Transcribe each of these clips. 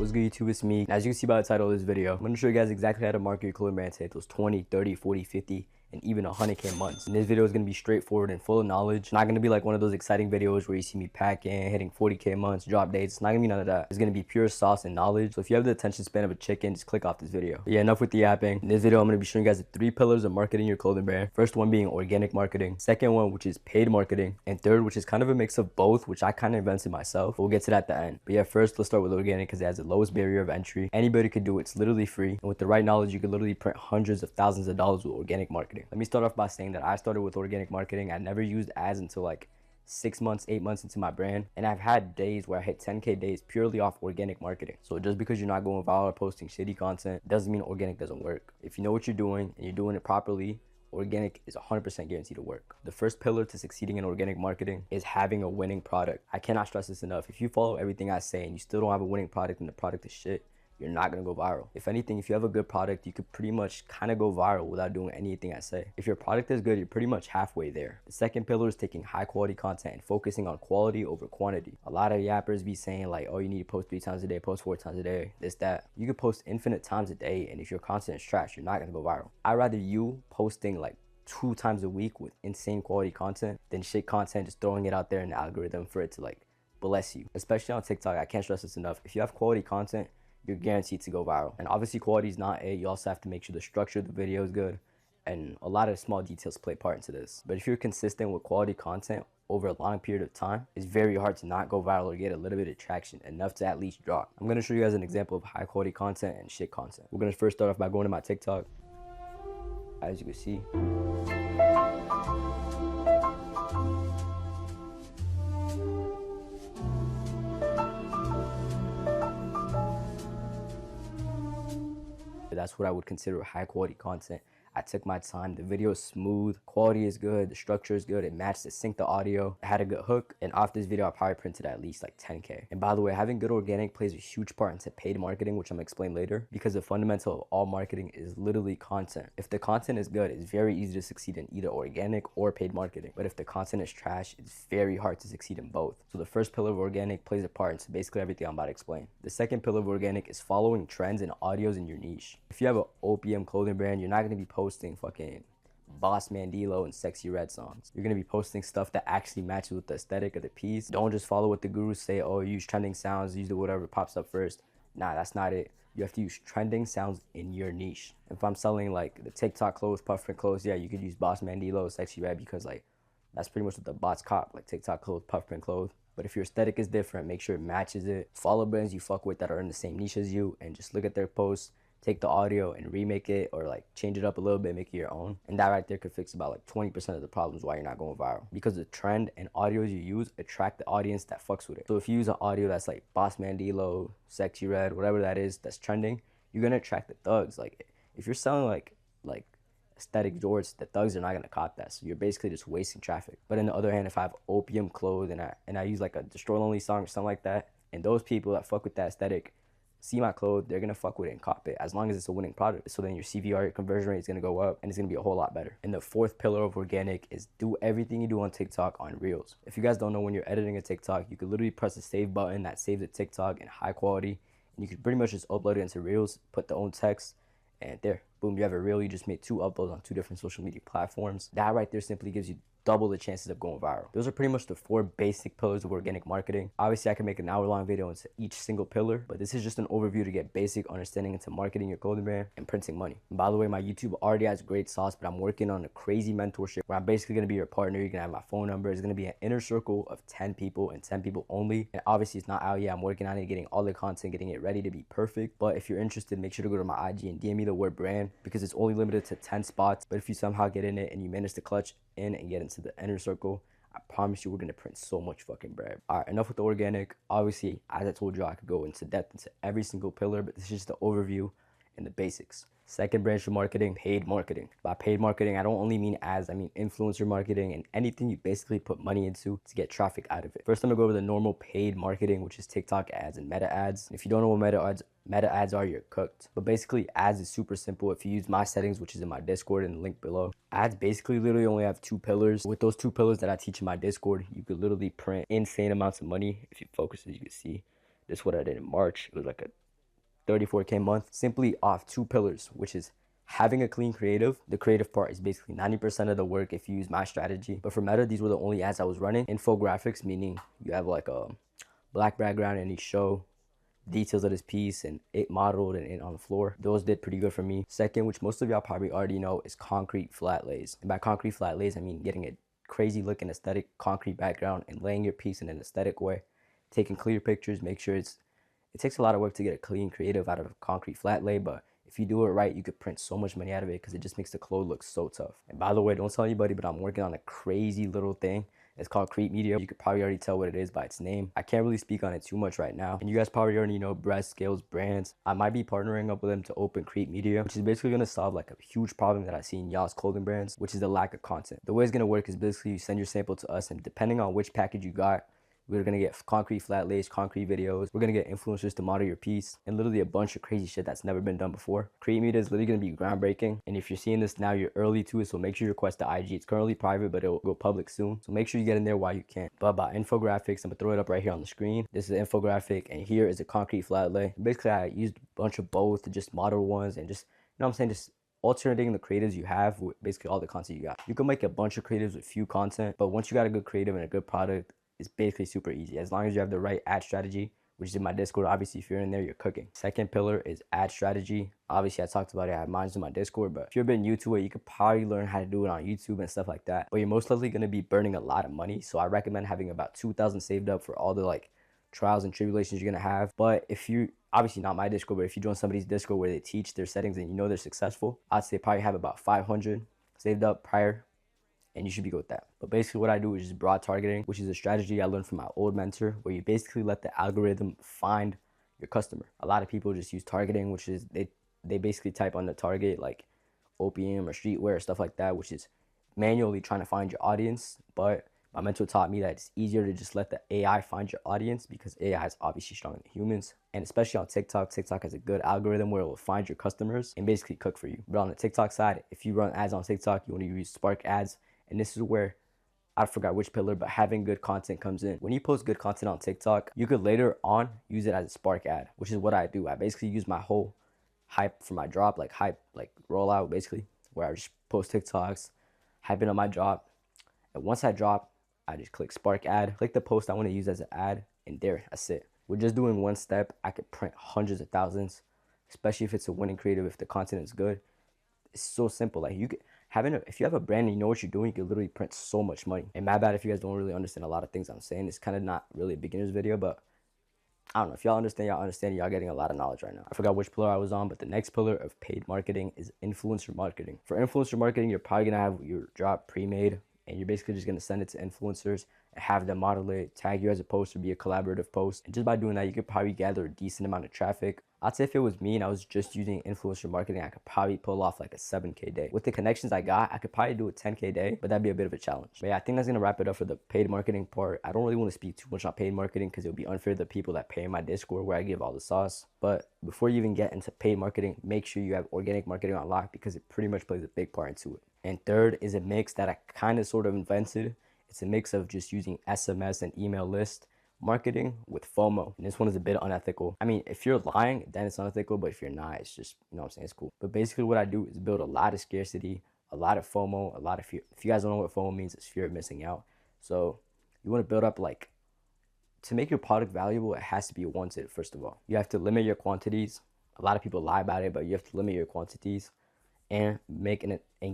What's good, YouTube? It's me. As you can see by the title of this video, I'm going to show you guys exactly how to market your clothing brand to hit those 20, 30, 40, 50, and even 100K months. And this video is going to be straightforward and full of knowledge. Not going to be like one of those exciting videos where you see me packing, hitting 40K months, drop dates. It's not going to be none of that. It's going to be pure sauce and knowledge. So if you have the attention span of a chicken, just click off this video. But yeah, enough with the yapping. In this video, I'm going to be showing you guys the 3 pillars of marketing your clothing brand. First one being organic marketing. Second one, which is paid marketing. And third, which is kind of a mix of both, which I kind of invented myself. But we'll get to that at the end. But yeah, first, let's start with organic because it has the lowest barrier of entry. Anybody could do it. It's literally free. And with the right knowledge, you could literally print hundreds of thousands of dollars with organic marketing. Let me start off by saying that I started with organic marketing. I never used ads until like 6 months, 8 months into my brand. And I've had days where I hit 10K days purely off organic marketing. So just because you're not going viral or posting shitty content doesn't mean organic doesn't work. If you know what you're doing and you're doing it properly, organic is 100% guaranteed to work. The first pillar to succeeding in organic marketing is having a winning product. I cannot stress this enough. If you follow everything I say and you still don't have a winning product and the product is shit, you're not gonna go viral. If anything, if you have a good product, you could pretty much kind of go viral without doing anything I say. If your product is good, you're pretty much halfway there. The second pillar is taking high quality content and focusing on quality over quantity. A lot of yappers be saying like, oh, you need to post 3 times a day, post 4 times a day, this, that. You could post infinite times a day, and if your content is trash, you're not gonna go viral. I'd rather you posting like 2 times a week with insane quality content than shit content, just throwing it out there in the algorithm for it to like bless you. Especially on TikTok, I can't stress this enough. If you have quality content, you're guaranteed to go viral. And obviously quality is not it. You also have to make sure the structure of the video is good, and a lot of small details play part into this. But if you're consistent with quality content over a long period of time, it's very hard to not go viral or get a little bit of traction, enough to at least drop. I'm gonna show you guys an example of high quality content and shit content. We're gonna first start off by going to my TikTok. As you can see, that's what I would consider high quality content. I took my time. The video is smooth, quality is good, the structure is good, it matched, it synced the audio, it had a good hook, and off this video I probably printed at least like 10K. And by the way, having good organic plays a huge part into paid marketing, which I'm gonna explain later, because the fundamental of all marketing is literally content. If the content is good, it's very easy to succeed in either organic or paid marketing. But if the content is trash, it's very hard to succeed in both. So the first pillar of organic plays a part into basically everything I'm about to explain. The second pillar of organic is following trends and audios in your niche. If you have an OPM clothing brand, you're not gonna be posting fucking Boss Mandilo and Sexy Red songs. You're gonna be posting stuff that actually matches with the aesthetic of the piece. Don't just follow what the gurus say, oh, use trending sounds, use the whatever pops up first. Nah, that's not it. You have to use trending sounds in your niche. If I'm selling like the TikTok clothes, puff print clothes, yeah, you could use Boss Mandilo, Sexy Red, because like that's pretty much what the bots cop, like TikTok clothes, puff print clothes. But if your aesthetic is different, make sure it matches it. Follow brands you fuck with that are in the same niche as you, and just look at their posts, take the audio and remake it, or like change it up a little bit, make it your own. And that right there could fix about like 20% of the problems why you're not going viral. Because the trend and audios you use attract the audience that fucks with it. So if you use an audio that's like Boss Mandilo, Sexy Red, whatever that is that's trending, you're gonna attract the thugs. Like if you're selling like aesthetic Jorts, the thugs are not gonna cop that. So you're basically just wasting traffic. But on the other hand, if I have opium clothes and I use like a Destroy Lonely song or something like that, and those people that fuck with that aesthetic see my clothes, they're gonna fuck with it and cop it, as long as it's a winning product. So then your CVR, your conversion rate is gonna go up, and it's gonna be a whole lot better. And the fourth pillar of organic is do everything you do on TikTok on Reels. If you guys don't know, when you're editing a TikTok, you could literally press the save button that saves the TikTok in high quality, and you could pretty much just upload it into Reels, put the own text, and there, boom, you have a reel. You just made 2 uploads on 2 different social media platforms. That right there simply gives you double the chances of going viral. Those are pretty much the 4 basic pillars of organic marketing. Obviously, I can make an hour-long video into each single pillar, but this is just an overview to get basic understanding into marketing your clothing brand and printing money. And by the way, my YouTube already has great sauce, but I'm working on a crazy mentorship where I'm basically gonna be your partner. You're gonna have my phone number. It's gonna be an inner circle of 10 people and 10 people only. And obviously, it's not out yet. I'm working on it, getting all the content, getting it ready to be perfect. But if you're interested, make sure to go to my IG and DM me the word brand, because it's only limited to 10 spots. But if you somehow get in it and you manage to clutch in and get into the inner circle, I promise you we're gonna print so much fucking bread. All right, enough with the organic. Obviously, as I told you, I could go into depth into every single pillar, but this is just the overview and the basics. Second branch of marketing, paid marketing. By paid marketing, I don't only mean ads, I mean influencer marketing and anything you basically put money into to get traffic out of it. First, I'm gonna go over the normal paid marketing, which is TikTok ads and meta ads. And if you don't know what meta ads are, you're cooked. But basically, ads is super simple. If you use my settings, which is in my Discord and the link below, ads basically literally only have 2 pillars. With those 2 pillars that I teach in my Discord, you could literally print insane amounts of money. If you focus, as you can see, this is what I did in March. It was like a 34K a month simply off two pillars, which is having a clean creative. The creative part is basically 90% of the work if you use my strategy. But for Meta, these were the only ads I was running. Infographics, meaning you have like a black background and you show details of this piece and it modeled and on the floor. Those did pretty good for me. Second, which most of y'all probably already know, is concrete flat lays. And by concrete flat lays, I mean getting a crazy looking aesthetic concrete background and laying your piece in an aesthetic way, taking clear pictures, make sure it takes a lot of work to get a clean creative out of a concrete flat lay, but if you do it right, you could print so much money out of it because it just makes the clothes look so tough. And by the way, don't tell anybody, but I'm working on a crazy little thing. It's called Creep Media. You could probably already tell what it is by its name. I can't really speak on it too much right now. And you guys probably already know Brett Scales Brands. I might be partnering up with them to open Creep Media, which is basically going to solve like a huge problem that I see in y'all's clothing brands, which is the lack of content. The way it's going to work is basically you send your sample to us, and depending on which package you got, we're going to get concrete flat lays, concrete videos. We're going to get influencers to model your piece, and literally a bunch of crazy shit that's never been done before. Create Media is literally going to be groundbreaking. And if you're seeing this now, you're early to it. So make sure you request the IG. It's currently private, but it'll go public soon. So make sure you get in there while you can. But about infographics, I'm going to throw it up right here on the screen. This is an infographic, and here is a concrete flat lay. Basically, I used a bunch of both to just model ones and just, you know what I'm saying, just alternating the creatives you have with basically all the content you got. You can make a bunch of creatives with few content, but once you got a good creative and a good product, it's basically super easy as long as you have the right ad strategy, which is in my Discord. Obviously, if you're in there, you're cooking. Second pillar is ad strategy. Obviously, I talked about it. I have mine in my Discord, but if you're a bit new to it, you could probably learn how to do it on YouTube and stuff like that. But you're most likely going to be burning a lot of money. So I recommend having about 2,000 saved up for all the like trials and tribulations you're going to have. But if you, obviously not my Discord, but if you join somebody's Discord where they teach their settings and you know they're successful, I'd say probably have about 500 saved up prior, and you should be good with that. But basically what I do is just broad targeting, which is a strategy I learned from my old mentor, where you basically let the algorithm find your customer. A lot of people just use targeting, which is they basically type on the target like opium or streetwear or stuff like that, which is manually trying to find your audience. But my mentor taught me that it's easier to just let the AI find your audience, because AI is obviously stronger than humans. And especially on TikTok, TikTok has a good algorithm where it will find your customers and basically cook for you. But on the TikTok side, if you run ads on TikTok, you want to use Spark ads. And this is where, I forgot which pillar, but having good content comes in. When you post good content on TikTok, you could later on use it as a Spark ad, which is what I do. I basically use my whole hype for my drop, like rollout basically, where I just post TikToks, hyping up my drop. And once I drop, I just click Spark ad, click the post I want to use as an ad, and there, that's it. We're just doing one step. I could print hundreds of thousands, especially if it's a winning creative, if the content is good. It's so simple. Like, you could if you have a brand and you know what you're doing, you can literally print so much money. And my bad if you guys don't really understand a lot of things I'm saying. It's kind of not really a beginner's video, but I don't know. If y'all understand, y'all getting a lot of knowledge right now. I forgot which pillar I was on, but the next pillar of paid marketing is influencer marketing. For influencer marketing, you're probably gonna have your drop pre-made, and you're basically just gonna send it to influencers and have them model it, tag you as a post, or be a collaborative post. And just by doing that, you could probably gather a decent amount of traffic. I'd say if it was me and I was just using influencer marketing, I could probably pull off like a 7K day. With the connections I got, I could probably do a 10K day, but that'd be a bit of a challenge. But yeah, I think that's gonna wrap it up for the paid marketing part. I don't really want to speak too much on paid marketing because it would be unfair to the people that pay in my Discord where I give all the sauce. But before you even get into paid marketing, make sure you have organic marketing on lock, because it pretty much plays a big part into it. And third is a mix that I kind of sort of invented. It's a mix of just using SMS and email list marketing with FOMO. And this one is a bit unethical. I mean, if you're lying, then it's unethical, but if you're not, it's just, you know what I'm saying, it's cool. But basically what I do is build a lot of scarcity, a lot of FOMO, a lot of fear. If you guys don't know what FOMO means, it's fear of missing out. So you want to build up, like, to make your product valuable, it has to be wanted, first of all. You have to limit your quantities. A lot of people lie about it, but you have to limit your quantities and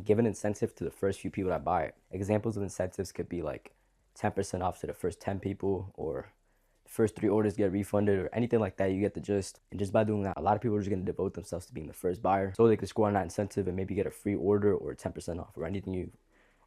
give an incentive to the first few people that buy it. Examples of incentives could be like 10% off to the first 10 people, or the first 3 orders get refunded, or anything like that. You get the gist. And just by doing that, a lot of people are just going to devote themselves to being the first buyer, so they can score on that incentive and maybe get a free order or 10% off, or anything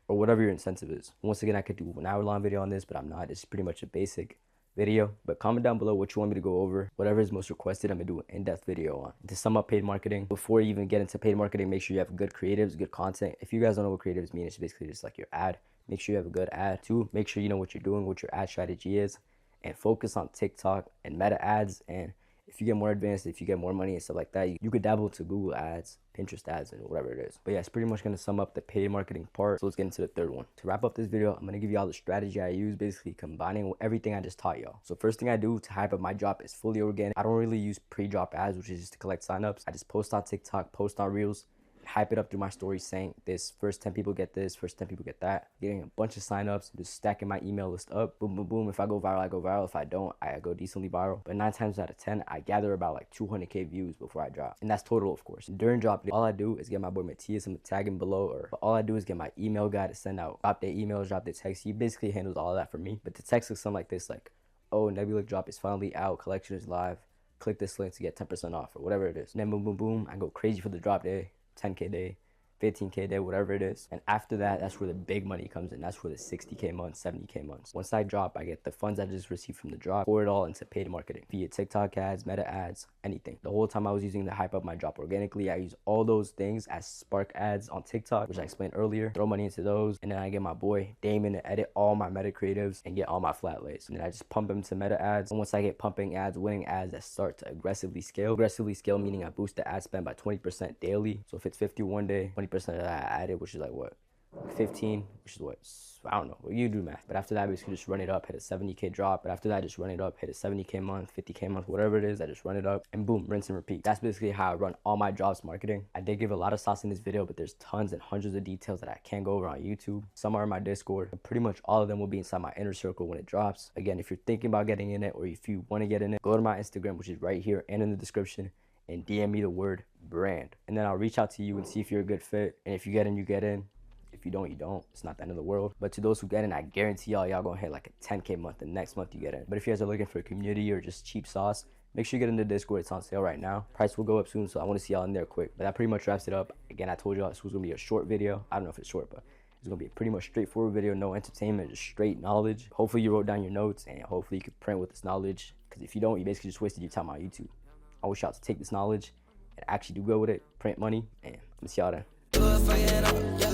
or whatever your incentive is. Once again, I could do an hour-long video on this, but I'm not. It's pretty much a basic video. But comment down below what you want me to go over. Whatever is most requested, I'm gonna do an in-depth video on. To sum up paid marketing, before you even get into paid marketing, make sure you have good creatives, good content. If you guys don't know what creatives mean, it's basically just like your ad. Make sure you have a good ad. 2, make sure you know what you're doing, what your ad strategy is, and focus on TikTok and Meta ads. And If you get more advanced, if you get more money and stuff like that, you could dabble into Google ads, Pinterest ads, and whatever it is. But yeah, it's pretty much going to sum up the paid marketing part. So let's get into the third one. To wrap up this video, I'm going to give y'all the strategy I use, basically combining everything I just taught y'all. So first thing I do to hype up my drop is fully organic. I don't really use pre-drop ads, which is just to collect signups. I just post on TikTok, post on Reels, hype it up through my stories saying this, first 10 people get this, first 10 people get that, getting a bunch of signups, just stacking my email list up, boom, boom, boom. If I go viral, I go viral. If I don't, I go decently viral. But 9 times out of 10, I gather about like 200K views before I drop. And that's total, of course. During drop, all I do is get my boy Matthias, I'm gonna tag him below, or all I do is get my email guy to send out drop their emails, drop their text. He basically handles all of that for me. But the text looks something like this, like, oh, Nebula drop is finally out, collection is live, click this link to get 10% off, or whatever it is. And then boom, boom, boom, I go crazy for the drop day, 10K day, 15K a day, whatever it is. And after that, that's where the big money comes in. That's where the 60K months, 70K months. Once I drop, I get the funds I just received from the drop, pour it all into paid marketing via TikTok ads, Meta ads, anything. The whole time I was using to hype up my drop organically, I use all those things as Spark ads on TikTok, which I explained earlier. Throw money into those, and then I get my boy Damon to edit all my Meta creatives and get all my flat lays. And then I just pump them to Meta ads. And once I get pumping ads, winning ads that start to aggressively scale meaning I boost the ad spend by 20% daily. So if it's 50 one day, 20% of that I added, which is like what? 15, which is what? I don't know. Well, you do math. But after that, basically just run it up, hit a 70K drop. But after that, just run it up, hit a 70K month, 50K month, whatever it is. I just run it up and boom, rinse and repeat. That's basically how I run all my drops marketing. I did give a lot of sauce in this video, but there's tons and hundreds of details that I can't go over on YouTube. Some are in my Discord. But pretty much all of them will be inside my inner circle when it drops. Again, if you're thinking about getting in it, or if you want to get in it, go to my Instagram, which is right here and in the description, and DM me the word brand. And then I'll reach out to you and see if you're a good fit. And if you get in, you get in. If you don't, you don't. It's not the end of the world. But to those who get in, I guarantee y'all gonna hit like a 10K month the next month you get in. But if you guys are looking for a community or just cheap sauce, make sure you get in the Discord. It's on sale right now. Price will go up soon, so I want to see y'all in there quick. But that pretty much wraps it up. Again, I told y'all this was gonna be a short video. I don't know if it's short, but it's gonna be a pretty much straightforward video, no entertainment, just straight knowledge. Hopefully you wrote down your notes, and hopefully you could print with this knowledge. Because if you don't, you basically just wasted your time on YouTube. I wish y'all to take this knowledge and actually do go with it, print money, and I'm gonna see y'all then.